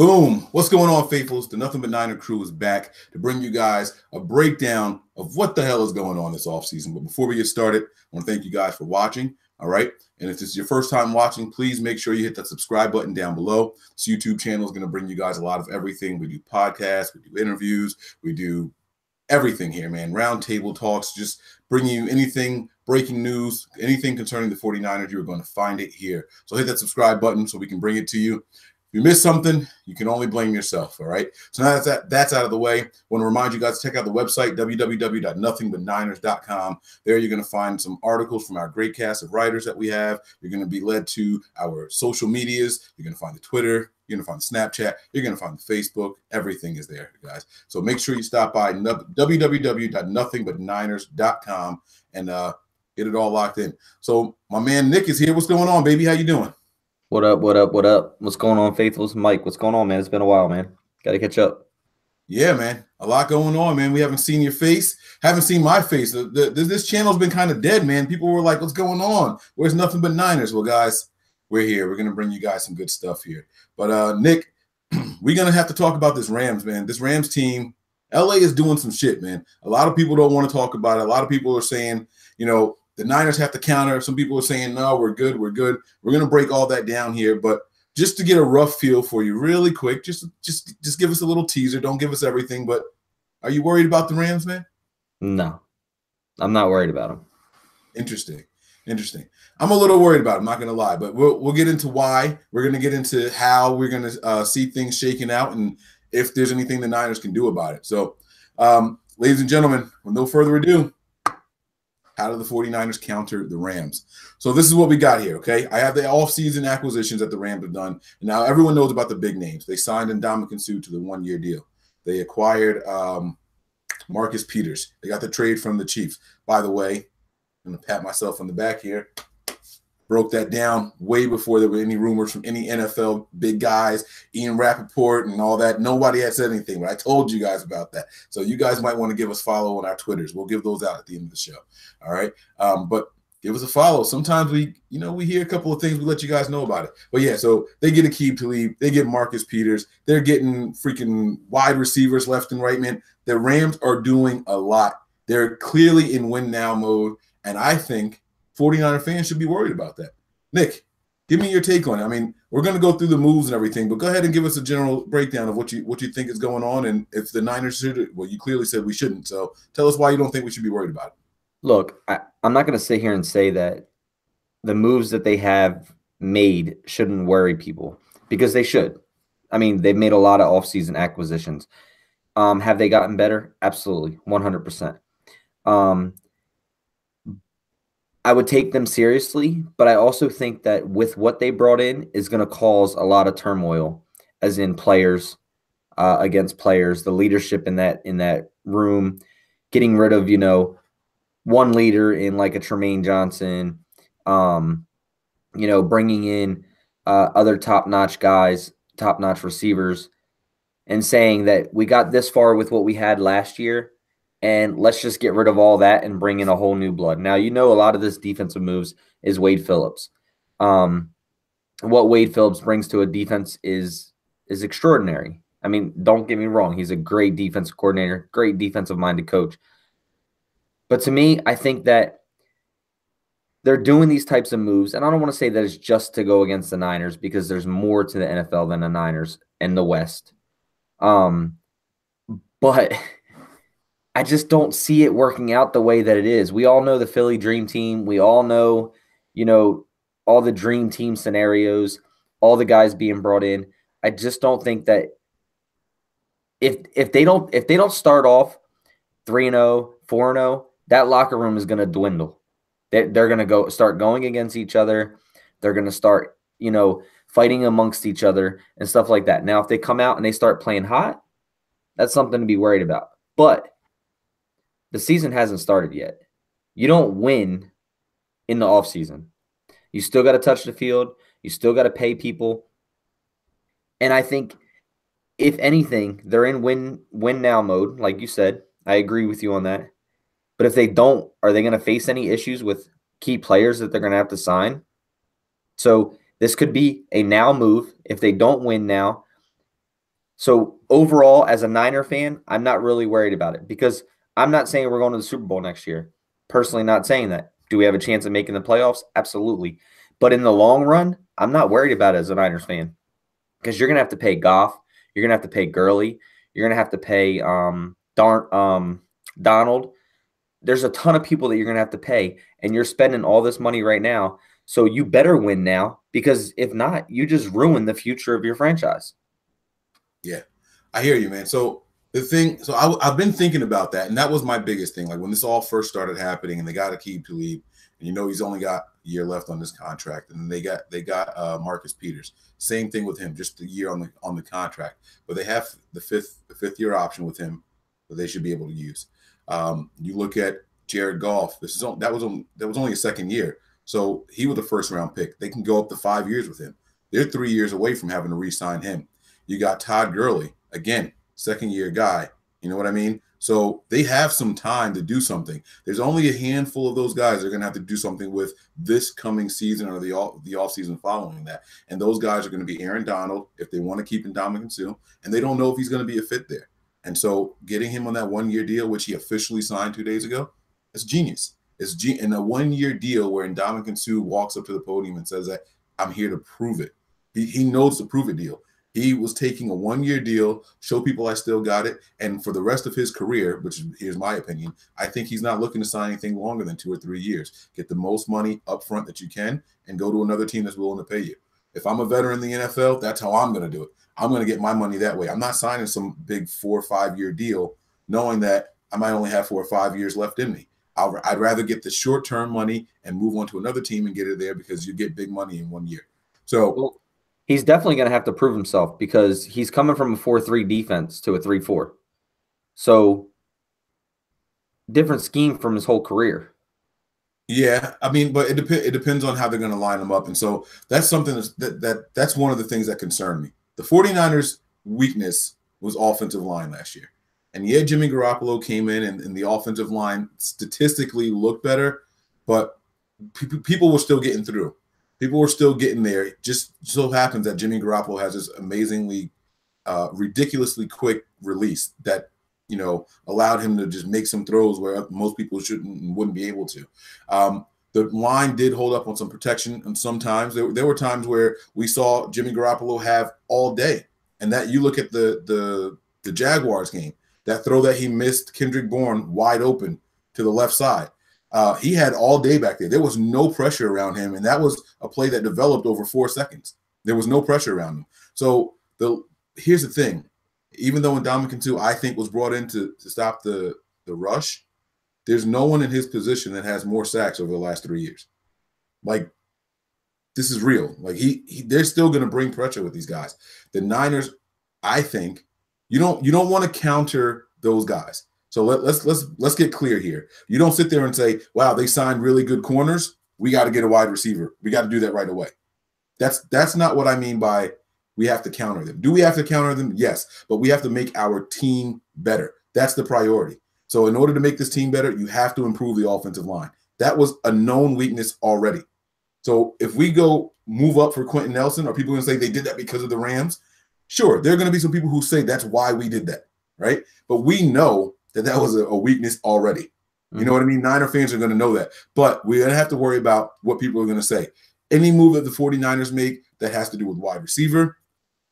Boom. What's going on, faithfuls? The Nothing But Niner crew is back to bring you guys a breakdown of what the hell is going on this offseason. But before we get started, I want to thank you guys for watching. All right. And if this is your first time watching, please make sure you hit that subscribe button down below. This YouTube channel is going to bring you guys a lot of everything. We do podcasts, we do interviews, we do everything here, man. Round table talks, just bringing you anything, breaking news, anything concerning the 49ers, you're going to find it here. So hit that subscribe button so we can bring it to you. If you missed something, you can only blame yourself, all right? So now that's out of the way, I want to remind you guys to check out the website, www.nothingbutniners.com. There you're going to find some articles from our great cast of writers that we have. You're going to be led to our social medias. You're going to find the Twitter. You're going to find the Snapchat. You're going to find the Facebook. Everything is there, guys. So make sure you stop by www.nothingbutniners.com and get it all locked in. So my man Nick is here. What's going on, baby? How you doing? What up, what up, what up? What's going on, faithfuls? Mike, what's going on, man? It's been a while, man. Got to catch up. Yeah, man. A lot going on, man. We haven't seen your face. Haven't seen my face. This channel's been kind of dead, man. People were like, what's going on? Where's Nothing But Niners? Well, guys, we're here. We're going to bring you guys some good stuff here. But, Nick, we're going to have to talk about this Rams, man. This Rams team, LA is doing some shit, man. A lot of people don't want to talk about it. A lot of people are saying, you know, the Niners have to counter. Some people are saying, no, we're good. We're good. We're going to break all that down here. But just to get a rough feel for you really quick, just give us a little teaser. Don't give us everything. But are you worried about the Rams, man? No, I'm not worried about them. Interesting. I'm a little worried about it. I'm not going to lie. But we'll get into why. We're going to get into how we're going to see things shaking out and if there's anything the Niners can do about it. So, ladies and gentlemen, with no further ado, how do the 49ers counter the Rams? So this is what we got here, okay? I have the offseason acquisitions that the Rams have done. And now everyone knows about the big names. They signed Ndamukong Suh to the one-year deal. They acquired Marcus Peters. They got the trade from the Chiefs. By the way, I'm going to pat myself on the back here. Broke that down way before there were any rumors from any NFL big guys, Ian Rappaport and all that. Nobody had said anything, but I told you guys about that. So you guys might want to give us follow on our Twitters. We'll give those out at the end of the show. All right. But give us a follow. Sometimes we hear a couple of things. We let you guys know about it. But yeah, so they get Aqib Talib. They get Marcus Peters. They're getting freaking wide receivers left and right, man. The Rams are doing a lot. They're clearly in win now mode. And I think 49er fans should be worried about that. Nick, give me your take on it. I mean, we're going to go through the moves and everything, but go ahead and give us a general breakdown of what you think is going on and if the Niners should. Well, you clearly said we shouldn't. So tell us why you don't think we should be worried about it. Look, I'm not going to sit here and say that the moves that they have made shouldn't worry people because they should. I mean, they've made a lot of offseason acquisitions. Have they gotten better? Absolutely, 100%. I would take them seriously, but I also think that with what they brought in is going to cause a lot of turmoil, as in players against players, the leadership in that room, getting rid of one leader in like a Tremaine Johnson, bringing in other top-notch guys, top-notch receivers, and saying that we got this far with what we had last year. And let's just get rid of all that and bring in a whole new blood. Now, a lot of this defensive moves is Wade Phillips. What Wade Phillips brings to a defense is extraordinary. I mean, don't get me wrong. He's a great defensive coordinator, great defensive-minded coach. But to me, I think that they're doing these types of moves. And I don't want to say that it's just to go against the Niners because there's more to the NFL than the Niners and the West. But I just don't see it working out the way that it is. We all know the Philly Dream Team. We all know, all the Dream Team scenarios, all the guys being brought in. I just don't think that if they don't start off 3-0, 4-0, that locker room is going to dwindle. They're going to start going against each other. They're going to start, fighting amongst each other and stuff like that. Now, if they come out and they start playing hot, that's something to be worried about. But the season hasn't started yet. You don't win in the offseason. You still got to touch the field. You still got to pay people. And I think, if anything, they're in win now mode, like you said. I agree with you on that. But if they don't, are they going to face any issues with key players that they're going to have to sign? So this could be a now move. If they don't win now, So overall, as a Niner fan, I'm not really worried about it because I'm not saying we're going to the Super Bowl next year. Personally, not saying that. Do we have a chance of making the playoffs? Absolutely. But in the long run, I'm not worried about it as a Niners fan because you're going to have to pay Goff. You're going to have to pay Gurley. You're going to have to pay Donald. There's a ton of people that you're going to have to pay, and you're spending all this money right now. So you better win now because if not, you just ruin the future of your franchise. Yeah, I hear you, man. So I've been thinking about that, and that was my biggest thing. Like when this all first started happening, and they got Aqib Talib, and he's only got a year left on this contract, and they got Marcus Peters. Same thing with him, just a year on the contract, but they have the fifth year option with him that they should be able to use. You look at Jared Goff. That was only a second year, so he was a first round pick. They can go up to 5 years with him. They're 3 years away from having to re-sign him. You got Todd Gurley, again, second-year guy. You know what I mean? So they have some time to do something. There's only a handful of those guys that are going to have to do something with this coming season or the offseason following that. And those guys are going to be Aaron Donald, if they want to keep Ndamukong Suh, and they don't know if he's going to be a fit there. And so getting him on that one-year deal, which he officially signed 2 days ago, it's genius. In a one-year deal where Ndamukong Suh walks up to the podium and says that I'm here to prove it. He knows the prove it deal. He was taking a one-year deal, show people I still got it, and for the rest of his career, which here's my opinion, I think he's not looking to sign anything longer than 2 or 3 years. Get the most money up front that you can and go to another team that's willing to pay you. If I'm a veteran in the NFL, that's how I'm going to do it. I'm going to get my money that way. I'm not signing some big 4 or 5 year deal knowing that I might only have 4 or 5 years left in me. I'd rather get the short-term money and move on to another team and get it there because you get big money in 1 year. So he's definitely going to have to prove himself because he's coming from a 4-3 defense to a 3-4. So different scheme from his whole career. Yeah, I mean, but it depends on how they're going to line them up. And so that's something that's one of the things that concern me. The 49ers' weakness was offensive line last year. And yeah, Jimmy Garoppolo came in and the offensive line statistically looked better, but people were still getting through. People were still getting there. It just so happens that Jimmy Garoppolo has this amazingly, ridiculously quick release that, allowed him to just make some throws where most people wouldn't be able to. The line did hold up on some protection, and sometimes there were times where we saw Jimmy Garoppolo have all day. And that you look at the Jaguars game, that throw that he missed Kendrick Bourne wide open to the left side. He had all day back there. There was no pressure around him, and that was a play that developed over 4 seconds. There was no pressure around him. So here's the thing. Even though Ndamukong Suh, I think, was brought in to stop the rush, there's no one in his position that has more sacks over the last 3 years. Like, this is real. Like, they're still going to bring pressure with these guys. The Niners, I think, you don't want to counter those guys. So let's get clear here. You don't sit there and say, wow, they signed really good corners. We got to get a wide receiver. We got to do that right away. That's not what I mean by we have to counter them. Do we have to counter them? Yes, but we have to make our team better. That's the priority. So in order to make this team better, you have to improve the offensive line. That was a known weakness already. So if we go move up for Quentin Nelson, are people going to say they did that because of the Rams? Sure, there are going to be some people who say that's why we did that, right? But we know that was a weakness already. You know what I mean? Niner fans are going to know that. But we're going to have to worry about what people are going to say. Any move that the 49ers make that has to do with wide receiver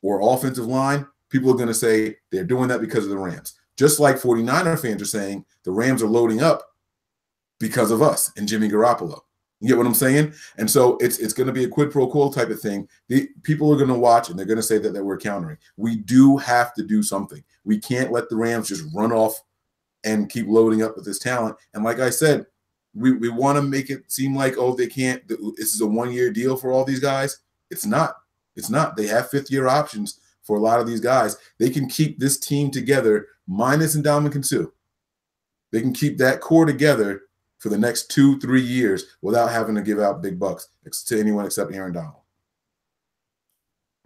or offensive line, people are going to say they're doing that because of the Rams. Just like 49er fans are saying the Rams are loading up because of us and Jimmy Garoppolo. You get what I'm saying? And so it's going to be a quid pro quo type of thing. People are going to watch and they're going to say that we're countering. We do have to do something. We can't let the Rams just run off and keep loading up with this talent. And like I said, we want to make it seem like, oh, they can't. This is a one-year deal for all these guys. It's not. It's not. They have fifth-year options for a lot of these guys. They can keep this team together, minus Ndamukong Suh. They can keep that core together for the next 2-3 years without having to give out big bucks to anyone except Aaron Donald.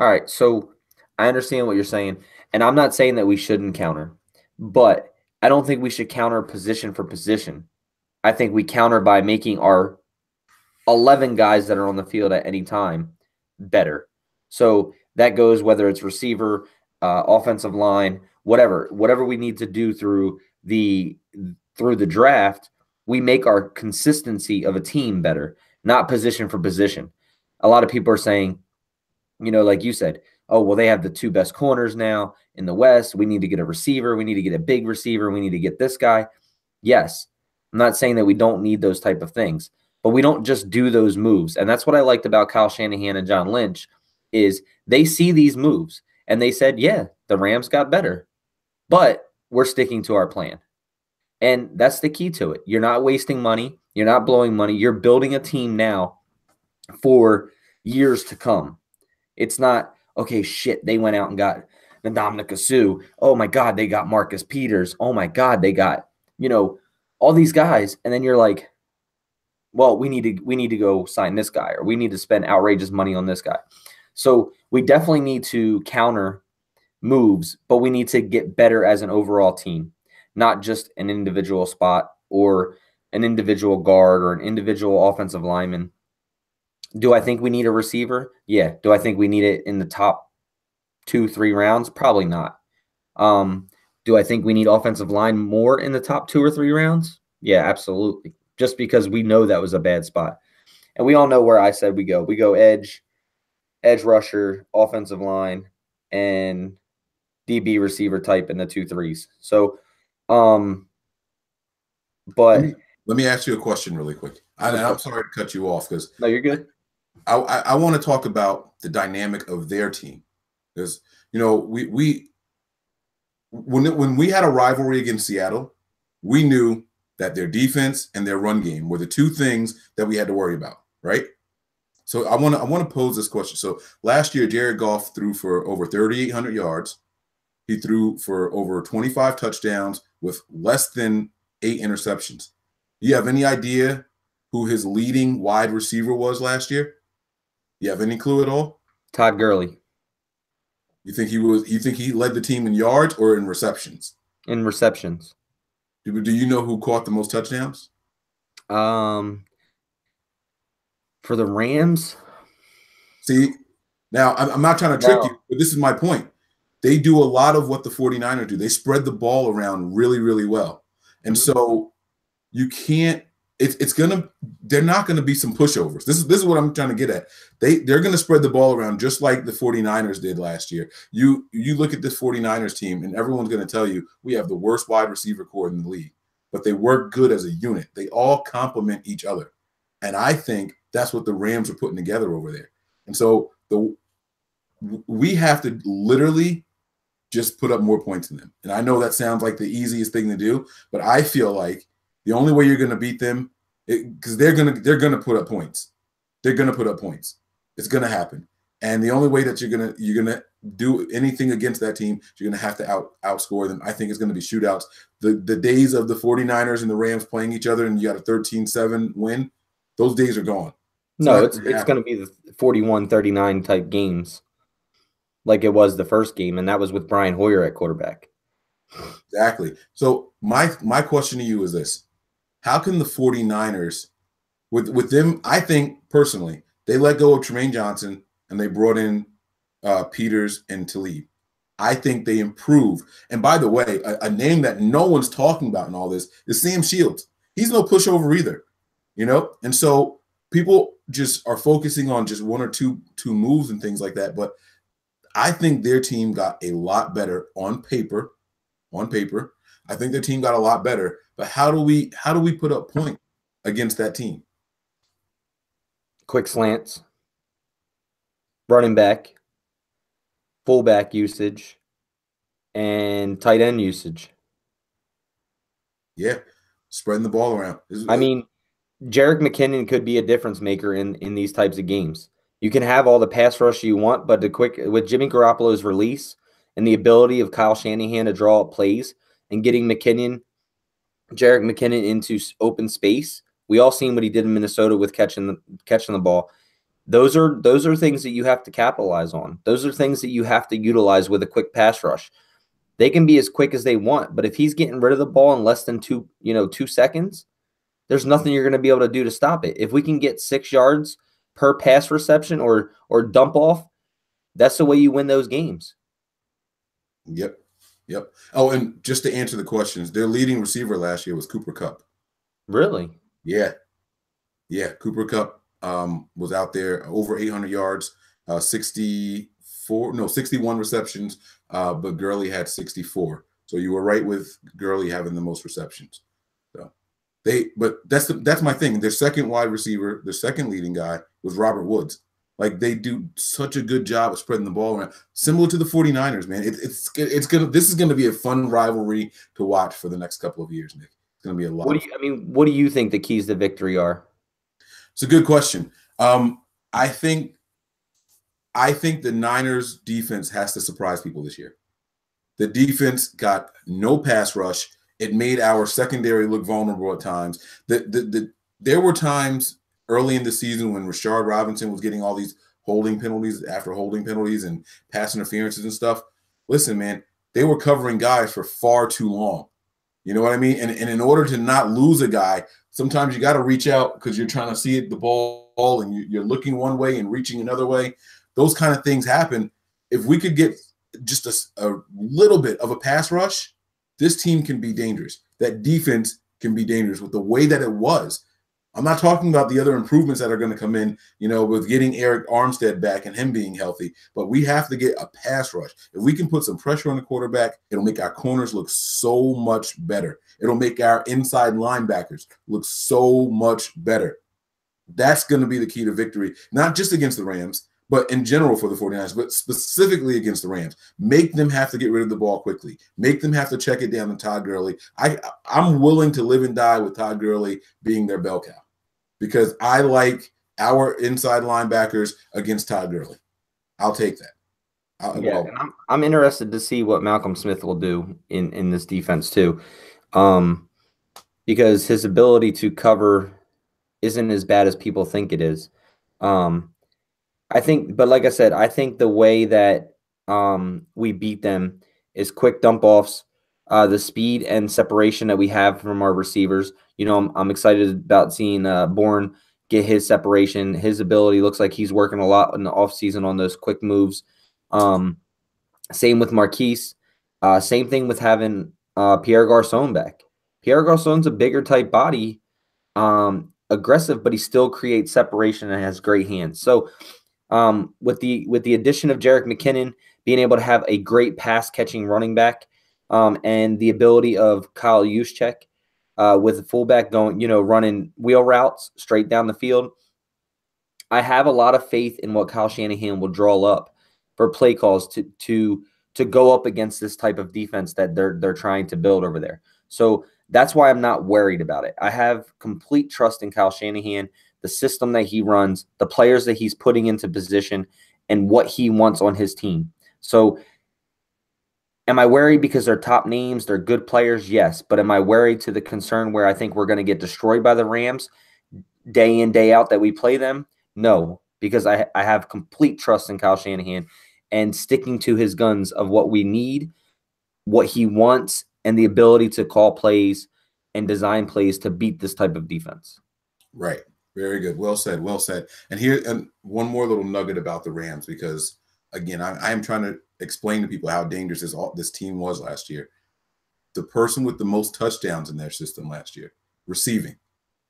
All right, so I understand what you're saying, and I'm not saying that we shouldn't counter, but I don't think we should counter position for position. I think we counter by making our 11 guys that are on the field at any time better. So that goes whether it's receiver, offensive line, whatever we need to do through the draft, we make our consistency of a team better, not position for position. A lot of people are saying, like you said, oh, well, they have the 2 best corners now in the West. We need to get a receiver. We need to get a big receiver. We need to get this guy. Yes, I'm not saying that we don't need those type of things, but we don't just do those moves. And that's what I liked about Kyle Shanahan and John Lynch is they see these moves and they said, yeah, the Rams got better, but we're sticking to our plan. And that's the key to it. You're not wasting money. You're not blowing money. You're building a team now for years to come. It's not, okay, shit, they went out and got Ndamukong Suh. Oh, my God, they got Marcus Peters. Oh, my God, they got, all these guys. And then you're like, well, we need to go sign this guy, or we need to spend outrageous money on this guy. So we definitely need to counter moves, but we need to get better as an overall team, not just an individual spot or an individual guard or an individual offensive lineman. Do I think we need a receiver? Yeah. Do I think we need it in the top 2-3 rounds? Probably not. Do I think we need offensive line more in the top 2 or 3 rounds? Yeah, absolutely. Just because we know that was a bad spot. And we all know where I said we go. We go edge rusher, offensive line, and DB receiver type in the 2-3s. So, but let me ask you a question really quick. I'm sorry to cut you off because no, you're good. I want to talk about the dynamic of their team because when we had a rivalry against Seattle, we knew that their defense and their run game were the 2 things that we had to worry about, right? So I want to pose this question. So last year, Jared Goff threw for over 3,800 yards. He threw for over 25 touchdowns with less than 8 interceptions. Do you have any idea who his leading wide receiver was last year? You have any clue at all? Todd Gurley. You think he led the team in yards or in receptions? In receptions. Do you know who caught the most touchdowns? For the Rams? See, now I'm not trying to trick you, but this is my point. They do a lot of what the 49ers do. They spread the ball around really, really well. And so you can't they're not going to be some pushovers. This is what I'm trying to get at. They're going to spread the ball around just like the 49ers did last year. You look at this 49ers team and everyone's going to tell you we have the worst wide receiver core in the league, but they work good as a unit. They all complement each other. And I think that's what the Rams are putting together over there. And so we have to literally just put up more points than them. And I know that sounds like the easiest thing to do, but I feel like the only way you're going to beat them, because they're gonna put up points. They're going to put up points. It's going to happen. And the only way that you're gonna do anything against that team, you're going to have to outscore them. I think it's going to be shootouts. The days of the 49ers and the Rams playing each other and you got a 13-7 win, those days are gone. No, it's going to be the 41-39 type games like it was the first game, and that was with Brian Hoyer at quarterback. Exactly. So my question to you is this. How can the 49ers, with them, I think personally, they let go of Tremaine Johnson and they brought in Peters and Talib. I think they improved. And by the way, a name that no one's talking about in all this is Sam Shields. He's no pushover either, And so people just are focusing on just one or two moves and things like that. But I think their team got a lot better on paper. I think their team got a lot better. But how do we put up points against that team? Quick slants, running back, fullback usage, and tight end usage. Yeah, spreading the ball around. I mean, Jerick McKinnon could be a difference maker in these types of games. You can have all the pass rush you want, but with Jimmy Garoppolo's release and the ability of Kyle Shanahan to draw up plays and getting Jerick McKinnon into open space, we all seen what he did in Minnesota with catching the ball. Those are things that you have to capitalize on. Those are things that you have to utilize with a quick pass rush. They can be as quick as they want, but if he's getting rid of the ball in less than 2 seconds, there's nothing you're going to be able to do to stop it. If we can get 6 yards per pass reception or dump off, that's the way you win those games. Yep. Yep. Oh, and just to answer the questions, their leading receiver last year was Cooper Kupp. Really? Yeah. Yeah. Cooper Kupp was out there over 800 yards, 61 receptions, but Gurley had 64. So you were right with Gurley having the most receptions. So but that's my thing. Their second wide receiver, their second leading guy was Robert Woods. Like they do such a good job of spreading the ball around, similar to the 49ers, man. This is gonna be a fun rivalry to watch for the next couple of years, Nick. It's gonna be a lot. What do you think the keys to victory are? It's a good question. I think the Niners defense has to surprise people this year. The defense got no pass rush. It made our secondary look vulnerable at times. There were times early in the season when Rashard Robinson was getting all these holding penalties after holding penalties and pass interferences and stuff. Listen, man, they were covering guys for far too long. You know what I mean? And in order to not lose a guy, sometimes you got to reach out because you're trying to see the ball and you're looking one way and reaching another way. Those kind of things happen. If we could get just a little bit of a pass rush, this team can be dangerous. That defense can be dangerous with the way that it was. I'm not talking about the other improvements that are going to come in, with getting Eric Armstead back and him being healthy, but we have to get a pass rush. If we can put some pressure on the quarterback, it'll make our corners look so much better. It'll make our inside linebackers look so much better. That's going to be the key to victory, not just against the Rams, but in general for the 49ers, but specifically against the Rams. Make them have to get rid of the ball quickly. Make them have to check it down to Todd Gurley. I'm willing to live and die with Todd Gurley being their bell cow because I like our inside linebackers against Todd Gurley. I'll take that. And I'm interested to see what Malcolm Smith will do in this defense too, because his ability to cover isn't as bad as people think it is. I think, but like I said, I think the way that we beat them is quick dump offs, the speed and separation that we have from our receivers. I'm excited about seeing Bourne get his separation. His ability looks like he's working a lot in the offseason on those quick moves. Same with Marquise. Same thing with having Pierre Garçon back. Pierre Garçon's a bigger type body, aggressive, but he still creates separation and has great hands. So with the addition of Jerick McKinnon being able to have a great pass catching running back, and the ability of Kyle Juszczyk with the fullback going, running wheel routes straight down the field, I have a lot of faith in what Kyle Shanahan will draw up for play calls to go up against this type of defense that they're trying to build over there. So that's why I'm not worried about it. I have complete trust in Kyle Shanahan, the system that he runs, the players that he's putting into position, and what he wants on his team. So am I worried because they're top names, they're good players? Yes. But am I worried to the concern where I think we're going to get destroyed by the Rams day in, day out that we play them? No, because I have complete trust in Kyle Shanahan and sticking to his guns of what we need, what he wants, and the ability to call plays and design plays to beat this type of defense. Right. Very good. Well said. Well said. And one more little nugget about the Rams, because again, I am trying to explain to people how dangerous this team was last year. The person with the most touchdowns in their system last year, receiving,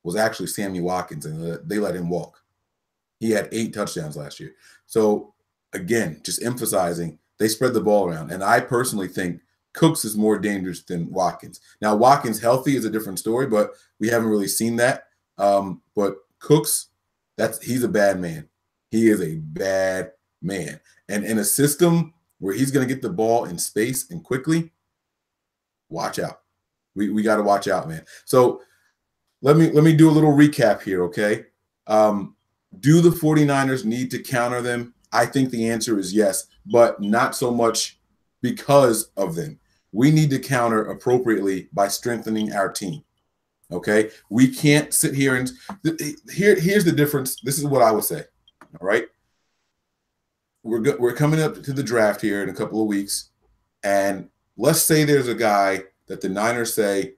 was actually Sammy Watkins, and they let him walk. He had 8 touchdowns last year. So again, just emphasizing, they spread the ball around. And I personally think Cooks is more dangerous than Watkins. Now, Watkins healthy is a different story, but we haven't really seen that. But Cooks, he's a bad man. He is a bad man. And in a system where he's going to get the ball in space and quickly, watch out. We got to watch out, man. So let me do a little recap here, okay? Do the 49ers need to counter them? I think the answer is yes, but not so much because of them. We need to counter appropriately by strengthening our team. Okay, we can't sit here and here's the difference. This is what I would say. All right, we're coming up to the draft here in a couple of weeks, and let's say there's a guy that the Niners say,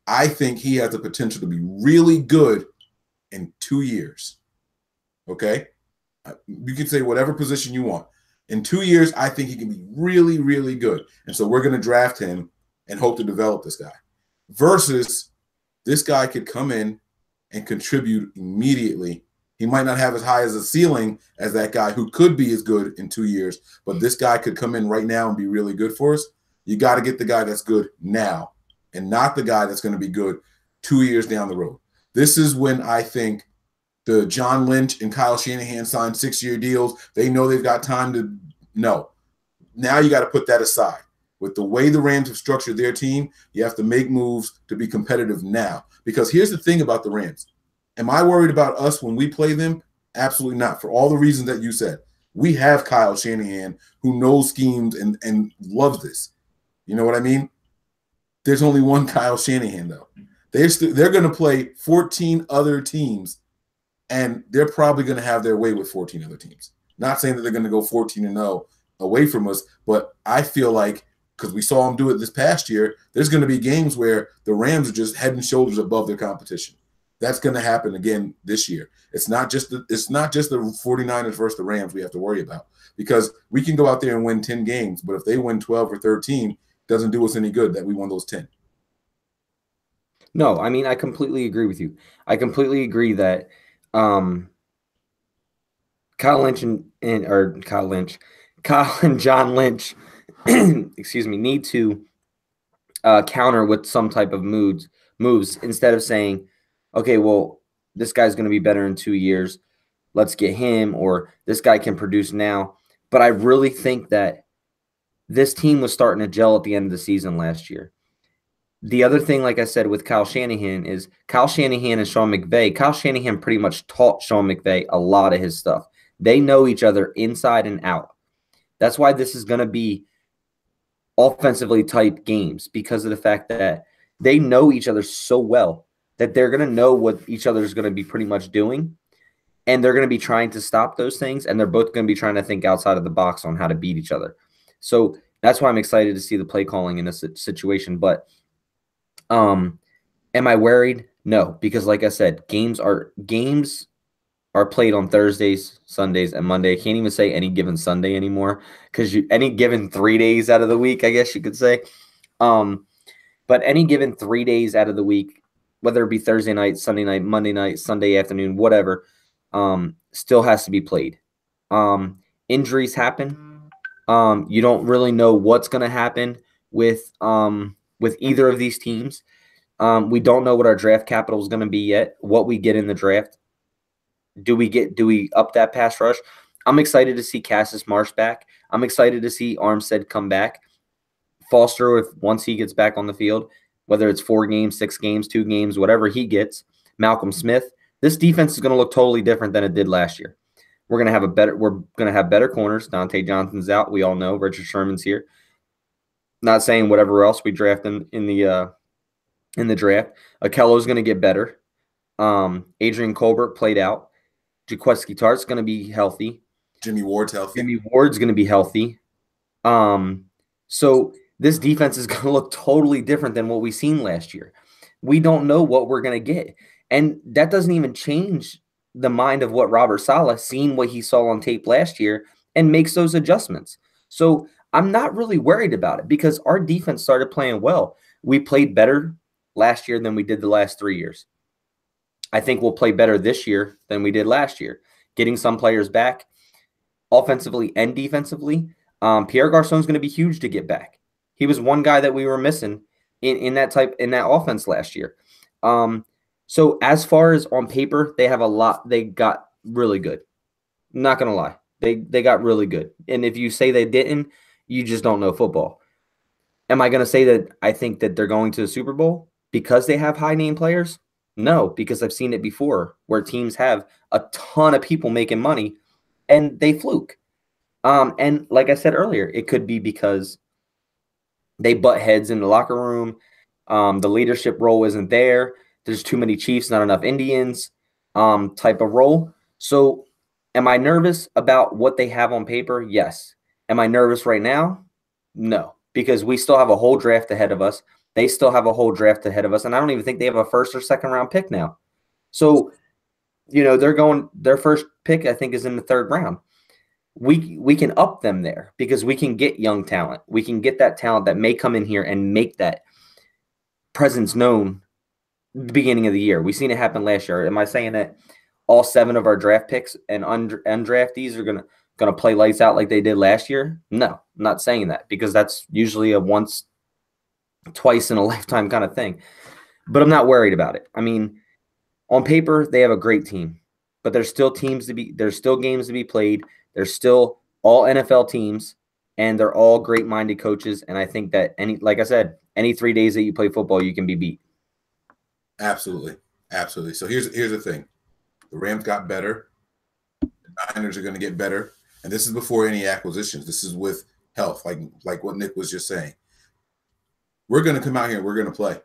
I think he has the potential to be really good in 2 years. Okay, you can say whatever position you want. In 2 years, I think he can be really, really good. And so we're going to draft him and hope to develop this guy. Versus this guy could come in and contribute immediately. He might not have as high as a ceiling as that guy who could be as good in 2 years, but this guy could come in right now and be really good for us. You got to get the guy that's good now and not the guy that's going to be good 2 years down the road. This is when I think the John Lynch and Kyle Shanahan signed 6-year deals. They know they've got time to no. Now you got to put that aside. With the way the Rams have structured their team, you have to make moves to be competitive now. Because here's the thing about the Rams. Am I worried about us when we play them? Absolutely not. For all the reasons that you said. We have Kyle Shanahan who knows schemes and loves this. You know what I mean? There's only one Kyle Shanahan, though. They're going to play 14 other teams, and they're probably going to have their way with 14 other teams. Not saying that they're going to go 14-0 away from us, but I feel like because we saw them do it this past year, there's going to be games where the Rams are just head and shoulders above their competition. That's going to happen again this year. It's not just the 49ers versus the Rams we have to worry about, because we can go out there and win 10 games, but if they win 12 or 13, it doesn't do us any good that we won those 10. No, I mean, I completely agree with you. I completely agree that Kyle and John Lynch, excuse me, need to counter with some type of moves instead of saying, okay, well, this guy's going to be better in 2 years. Let's get him, or this guy can produce now. But I really think that this team was starting to gel at the end of the season last year. The other thing, like I said, with Kyle Shanahan is Kyle Shanahan and Sean McVay. Kyle Shanahan pretty much taught Sean McVay a lot of his stuff. They know each other inside and out. That's why this is going to be offensively type games, because of the fact that they know each other so well that they're going to know what each other is going to be pretty much doing, and they're going to be trying to stop those things, and they're both going to be trying to think outside of the box on how to beat each other. So that's why I'm excited to see the play calling in this situation. But am I worried? No, because like I said, games are played on Thursdays, Sundays, and Monday. I can't even say any given Sunday anymore, because any given 3 days out of the week, I guess you could say. But any given 3 days out of the week, whether it be Thursday night, Sunday night, Monday night, Sunday afternoon, whatever, still has to be played. Injuries happen. You don't really know what's going to happen with either of these teams. We don't know what our draft capital is going to be yet, what we get in the draft. Do we up that pass rush? I'm excited to see Cassius Marsh back. I'm excited to see Armstead come back. Foster, once he gets back on the field, whether it's 4 games, 6 games, 2 games, whatever he gets. Malcolm Smith. This defense is going to look totally different than it did last year. We're going to have better corners. Dante Johnson's out. We all know Richard Sherman's here. Not saying whatever else we draft in the draft. Akello's going to get better. Adrian Colbert played out. Jaquiski Tartt's going to be healthy. Jimmy Ward's healthy. Jimmy Ward's going to be healthy. So this defense is going to look totally different than what we've seen last year. We don't know what we're going to get. And that doesn't even change the mind of what Robert Saleh, seeing what he saw on tape last year, and makes those adjustments. So I'm not really worried about it, because our defense started playing well. We played better last year than we did the last 3 years. I think we'll play better this year than we did last year, getting some players back offensively and defensively. Pierre Garçon's going to be huge to get back. He was one guy that we were missing in that offense last year. So as far as on paper, they have a lot. They got really good. I'm not going to lie. They got really good. And if you say they didn't, you just don't know football. Am I going to say that I think that they're going to the Super Bowl because they have high-name players? No, because I've seen it before where teams have a ton of people making money and they fluke. And like I said earlier, it could be because they butt heads in the locker room. The leadership role isn't there. There's too many Chiefs, not enough Indians type of role. So am I nervous about what they have on paper? Yes. Am I nervous right now? No, because we still have a whole draft ahead of us. They still have a whole draft ahead of us, and I don't even think they have a first or second round pick now. So, their first pick, I think, is in the 3rd round. we can up them there because we can get young talent. We can get that talent that may come in here and make that presence known at the beginning of the year. We've seen it happen last year. Am I saying that all 7 of our draft picks and undraftees are gonna play lights out like they did last year? No, I'm not saying that because that's usually a once, twice in a lifetime kind of thing. But I'm not worried about it. I mean, on paper, they have a great team, but there's still games to be played. There's still all NFL teams, and they're all great-minded coaches. And I think that like I said, any 3 days that you play football, you can be beat. Absolutely. Absolutely. So here's the thing. The Rams got better. The Niners are going to get better. And this is before any acquisitions. This is with health, like what Nick was just saying. We're going to come out here and we're going to play.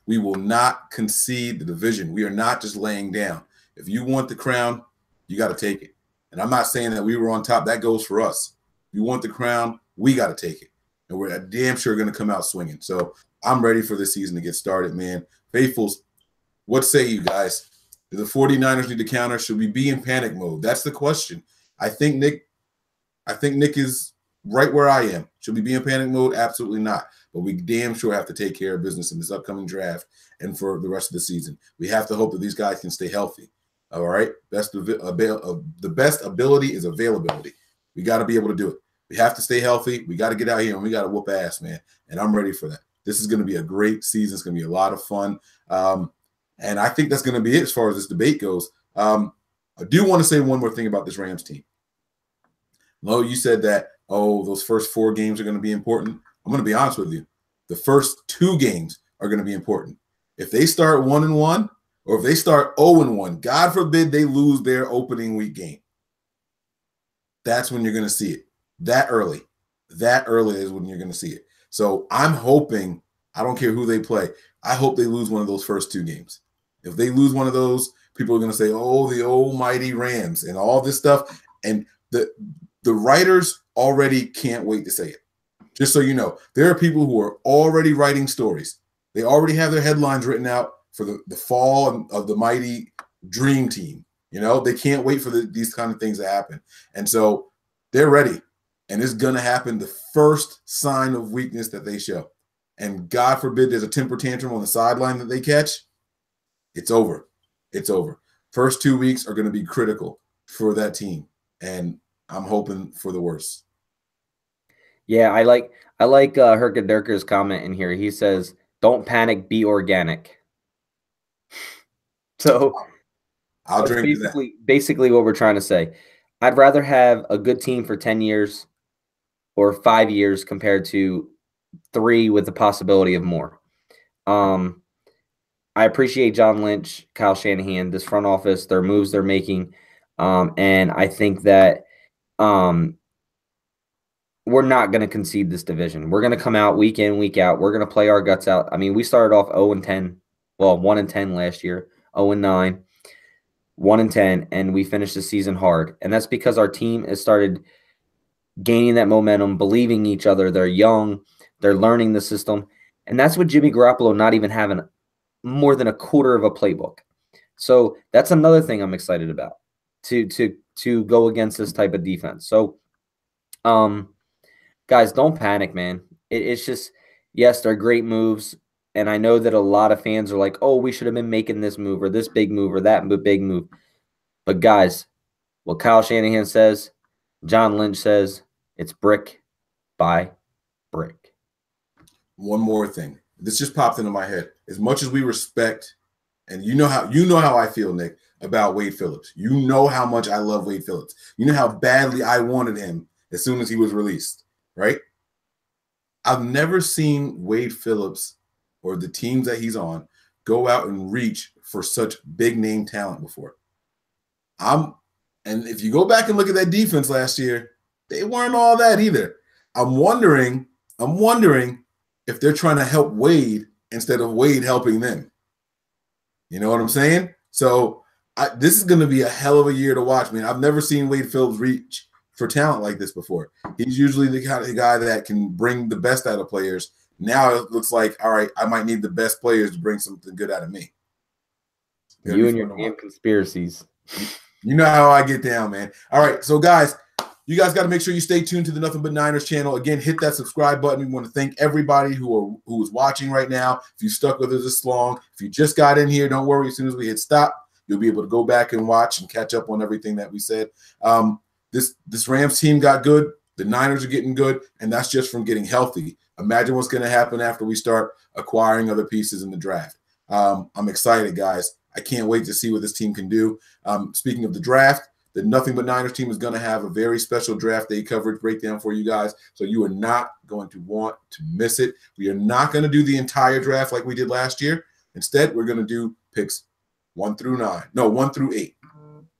We will not concede the division. We are not just laying down. If you want the crown, you got to take it. And I'm not saying that we were on top. That goes for us. If you want the crown, we got to take it. And we're damn sure going to come out swinging. So I'm ready for this season to get started, man. Faithfuls, what say you guys? Do the 49ers need to counter? Should we be in panic mode? That's the question. I think Nick is right where I am. Should we be in panic mode? Absolutely not. But we damn sure have to take care of business in this upcoming draft and for the rest of the season. We have to hope that these guys can stay healthy. All right? The best ability is availability. We got to be able to do it. We have to stay healthy. We got to get out here and we got to whoop ass, man. And I'm ready for that. This is going to be a great season. It's going to be a lot of fun. And I think that's going to be it as far as this debate goes. I do want to say one more thing about this Rams team. Lo, you said that, those first 4 games are going to be important. I'm going to be honest with you. The first 2 games are going to be important. If they start 1-1 or if they start 0-1, God forbid they lose their opening week game, that's when you're going to see it. That early is when you're going to see it. So I'm hoping, I don't care who they play, I hope they lose one of those first 2 games. If they lose one of those, people are going to say, oh, the almighty Rams and all this stuff. And the writers already can't wait to say it. Just so you know, there are people who are already writing stories. They already have their headlines written out for the fall of the mighty dream team. You know, they can't wait for these kind of things to happen. And so they're ready. And it's going to happen the first sign of weakness that they show. And God forbid there's a temper tantrum on the sideline that they catch. It's over. It's over. First 2 weeks are going to be critical for that team. And I'm hoping for the worst. Yeah, I like Herkaderker's comment in here. He says, "Don't panic, be organic." So I'll drink basically what we're trying to say. I'd rather have a good team for 10 years or 5 years compared to 3 with the possibility of more. I appreciate John Lynch, Kyle Shanahan, this front office, their moves they're making. And I think that we're not going to concede this division. We're going to come out week in, week out. We're going to play our guts out. I mean, we started off 0-10. Well, 1-10 last year, 0-9, 1-10, and we finished the season hard. And that's because our team has started gaining that momentum, believing each other. They're young. They're learning the system. And that's with Jimmy Garoppolo not even having more than a quarter of a playbook. So that's another thing I'm excited about to go against this type of defense. So, guys, don't panic, man. It's just, yes, they're great moves. And I know that a lot of fans are like, oh, we should have been making this move or this big move or that big move. But, guys, what Kyle Shanahan says, John Lynch says, it's brick by brick. One more thing. This just popped into my head. As much as we respect, and you know how I feel, Nick, about Wade Phillips. You know how much I love Wade Phillips. You know how badly I wanted him as soon as he was released, right? I've never seen Wade Phillips or the teams that he's on go out and reach for such big name talent before. And if you go back and look at that defense last year, they weren't all that either. I'm wondering if they're trying to help Wade instead of Wade helping them. You know what I'm saying? So this is going to be a hell of a year to watch, man. I've never seen Wade Phillips reach for talent like this before. He's usually the kind of guy that can bring the best out of players. Now it looks like, all right, I might need the best players to bring something good out of me. You and your damn conspiracies. You know how I get down, man. All right, so guys, you guys got to make sure you stay tuned to the Nothing But Niners channel. Again, hit that subscribe button. We want to thank everybody who is watching right now. If you stuck with us this long, if you just got in here, don't worry. As soon as we hit stop, you'll be able to go back and watch and catch up on everything that we said. This Rams team got good. The Niners are getting good, and that's just from getting healthy. Imagine what's going to happen after we start acquiring other pieces in the draft. I'm excited, guys. I can't wait to see what this team can do. Speaking of the draft, the Nothing But Niners team is going to have a very special draft day coverage breakdown for you guys, so you are not going to want to miss it. We are not going to do the entire draft like we did last year. Instead, we're going to do picks 1 through 8,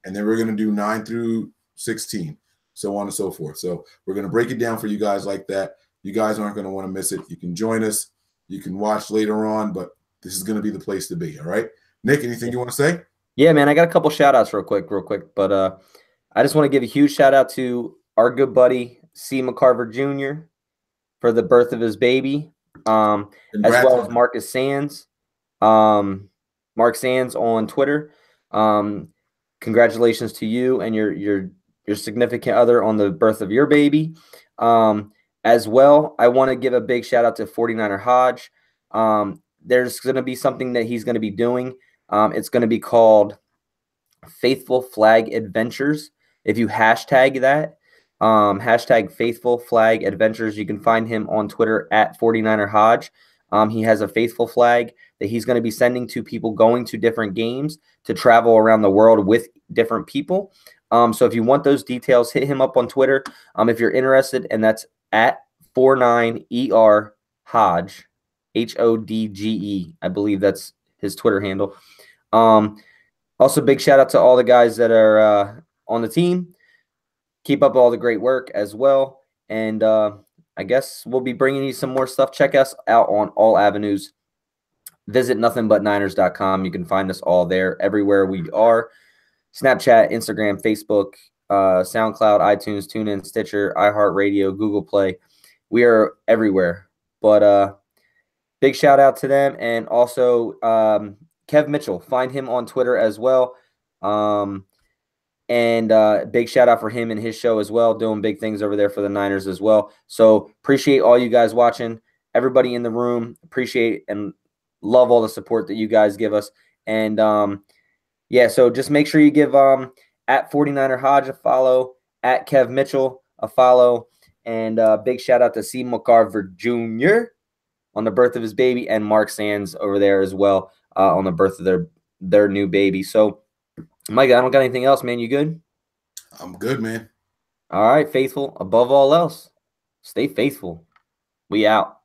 and then we're going to do 9 through 16, so on and so forth. So we're going to break it down for you guys like that. You guys aren't going to want to miss it. You can join us. You can watch later on, but this is going to be the place to be, all right? Nick, anything you want to say? Yeah, man, I got a couple shout-outs real quick. But I just want to give a huge shout-out to our good buddy, C. McCarver Jr. for the birth of his baby, as well as Marcus Sands. Mark Sands on Twitter. Congratulations to you and your significant other on the birth of your baby. As well, I want to give a big shout-out to 49er Hodge. There's going to be something that he's going to be doing. It's going to be called Faithful Flag Adventures. If you hashtag that, hashtag Faithful Flag Adventures, you can find him on Twitter at 49er Hodge. He has a faithful flag that he's going to be sending to people going to different games to travel around the world with different people. So if you want those details, hit him up on Twitter. If you're interested, and that's at 49er Hodge, HODGE. I believe that's his Twitter handle. Also, big shout out to all the guys that are on the team. Keep up all the great work as well. And I guess we'll be bringing you some more stuff. Check us out on all avenues. Visit nothingbutniners.com. You can find us all there, everywhere we are. Snapchat, Instagram, Facebook, SoundCloud, iTunes, TuneIn, Stitcher, iHeartRadio, Google Play. We are everywhere. But big shout out to them. And also Kev Mitchell. Find him on Twitter as well. And big shout out for him and his show as well, doing big things over there for the Niners as well. So appreciate all you guys watching. Everybody in the room, appreciate and love all the support that you guys give us. And yeah, so just make sure you give at 49er Hodge a follow, at Kev Mitchell a follow, and big shout out to C. McCarver Jr. on the birth of his baby, and Mark Sands over there as well on the birth of their new baby. So, Mike, I don't got anything else, man. You good? I'm good, man. All right, faithful. Above all else, stay faithful. We out.